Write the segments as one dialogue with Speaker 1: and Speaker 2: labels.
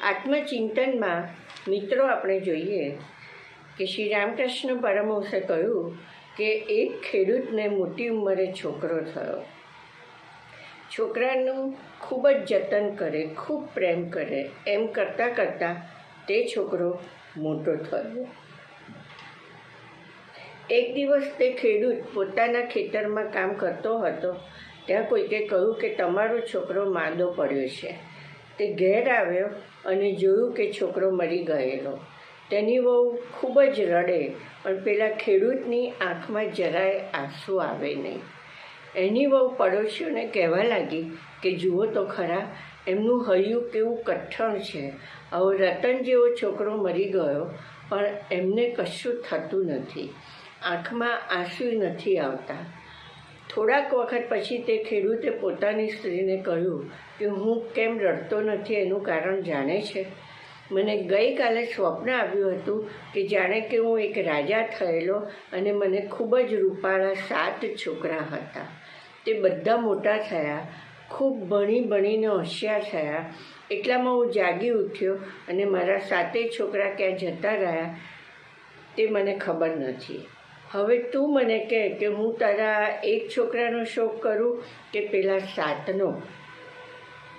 Speaker 1: આત્મચિંતનમાં મિત્રો આપણે જોઈએ કે શ્રી રામકૃષ્ણ પરમહંસે કહ્યું કે એક ખેડૂતને મોટી ઉંમરે છોકરો થયો. છોકરાનું ખૂબ જ જતન કરે, ખૂબ પ્રેમ કરે. એમ કરતાં કરતાં તે છોકરો મોટો થયો. એક દિવસ તે ખેડૂત પોતાના ખેતરમાં કામ કરતો હતો. ત્યાં કોઈકે કહ્યું કે તમારો છોકરો માંદો પડ્યો છે. તે ઘેર આવ્યો અને જોયું કે છોકરો મરી ગયેલો. તેની વહુ ખૂબ જ રડે, પણ પેલા ખેડૂતની આંખમાં જરાય આંસુ આવે નહીં. એની વહુ પડોશીઓને કહેવા લાગી કે જુઓ તો ખરા, એમનું હૈયું કેવું કઠણ છે. આવો રતન જેવો છોકરો મરી ગયો, પણ એમને કશું થતું નથી, આંખમાં આંસુ નથી આવતા. થોડાક વખત પછી તે ખેડૂતે પોતાની સ્ત્રીને કહ્યું કે હું કેમ રડતો નથી એનું કારણ જાણે છે? મને ગઈકાલે સ્વપ્ન આવ્યું હતું કે જાણે કે હું એક રાજા થયેલો અને મને ખૂબ જ રૂપાળા 7 છોકરા હતા. તે બધા મોટા થયા, ખૂબ ભણીને હોશિયાર થયા. એટલામાં હું જાગી ઉઠ્યો અને મારા 7 છોકરા ક્યાં જતા રહ્યા તે મને ખબર નથી. હવે તું મને કહે કે હું તારા એક છોકરાનો શોક કરું કે પેલા 7નો?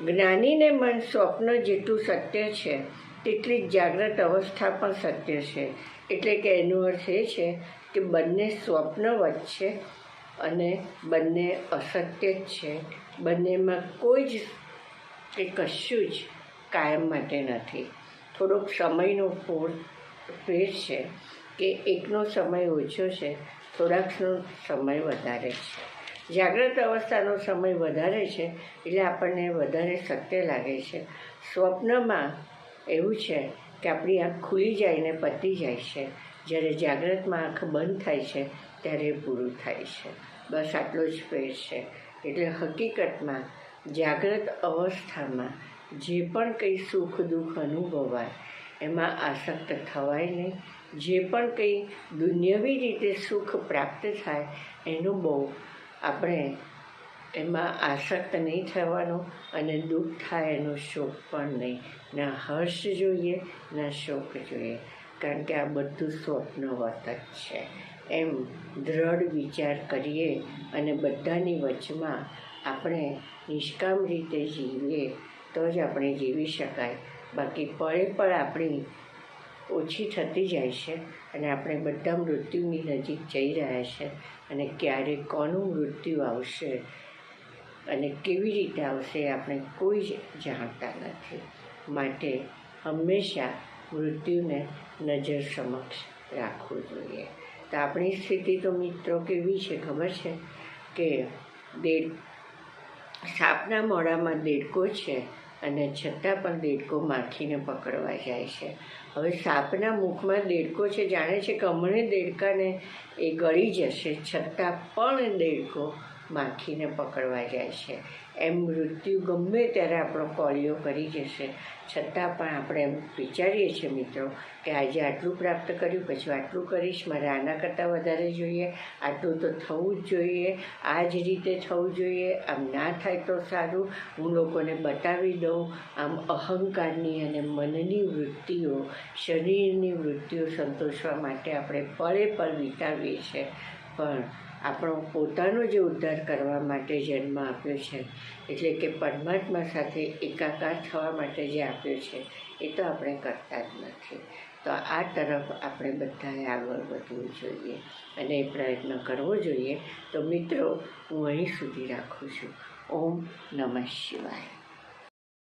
Speaker 1: જ્ઞાનીને મન સ્વપ્ન જેટલું સત્ય છે તેટલી જ જાગ્રત અવસ્થા પણ સત્ય છે. એટલે કે એનો અર્થ એ છે કે બંને સ્વપ્ન વચ્ચે અને બંને અસત્ય જ છે. બંનેમાં કોઈ જ કે કશું જ કાયમ માટે નથી. થોડોક સમયનો ફેર છે કે એકનો સમય ઓછો છે, થોડાકનો સમય વધારે છે. જાગ્રત અવસ્થાનો સમય વધારે છે એટલે આપણને વધારે સત્ય લાગે છે. સ્વપ્નમાં એવું છે કે આપણી આંખ ખુલી જાય ને પતી જાય છે, જ્યારે જાગ્રતમાં આંખ બંધ થાય છે ત્યારે પૂરું થાય છે. બસ આટલો જ ફેર છે. એટલે હકીકતમાં જાગ્રત અવસ્થામાં જે પણ કંઈ સુખ દુઃખ અનુભવાય એમાં આસક્ત થવાય નહીં. જે પણ કંઈ દુન્યવી રીતે સુખ પ્રાપ્ત થાય એનું બહુ આપણે એમાં આસક્ત નહીં થવાનું, અને દુઃખ થાય એનો શોક પણ નહીં. ના હર્ષ જોઈએ ના શોક જોઈએ, કારણ કે આ બધું સ્વપ્નવત જ છે. એમ દ્રઢ વિચાર કરીએ અને બધાની વચમાં આપણે નિષ્કામ રીતે જીવીએ તો જ આપણે જીવી શકાય. બાકી પળે પળ આપણી ઓછી થતી જાય છે અને આપણે બધા મૃત્યુની નજીક જઈ રહ્યા છે. અને ક્યારે કોનું મૃત્યુ આવશે અને કેવી રીતે આવશે આપણે કોઈ જ જાણતા નથી. માટે હંમેશા મૃત્યુને નજર સમક્ષ રાખવું જોઈએ. તો આપણી સ્થિતિ તો મિત્રો કેવી છે ખબર છે કે સાપના મોઢામાં દેડકો છે અને છતાં પણ દેડકો માખીને પકડવા જાય છે. હવે સાપના મુખમાં દેડકો છે, જાણે છે કે હમણાં દેડકાને એ ગળી જશે, છતાં પણ દેડકો માખીને પકડવા જાય છે. એમ મૃત્યુ ગમે ત્યારે આપણો કોળિયો કરી જશે, છતાં પણ આપણે એમ વિચારીએ છીએ મિત્રો કે આજે આટલું પ્રાપ્ત કર્યું, પછી આટલું કરીશ, મારે આના કરતાં વધારે જોઈએ, આટલું તો થવું જ જોઈએ, આ જ રીતે થવું જોઈએ, આમ ના થાય તો સારું, હું લોકોને બતાવી દઉં. આમ અહંકારની અને મનની વૃત્તિઓ, શરીરની વૃત્તિઓ સંતોષવા માટે આપણે પળે પળ વિતાવીએ છીએ. પણ આપણો પોતાનો જે ઉદ્ધાર કરવા માટે જન્મ આપ્યો છે, એટલે કે પરમાત્મા સાથે એકાકાર થવા માટે જે આપ્યો છે એ તો આપણે કરતા જ નથી. તો આ તરફ આપણે બધાએ આગળ વધવું જોઈએ અને એ પ્રયત્ન કરવો જોઈએ. તો મિત્રો, હું અહીં સુધી રાખું છું. ઓમ નમઃ શિવાય.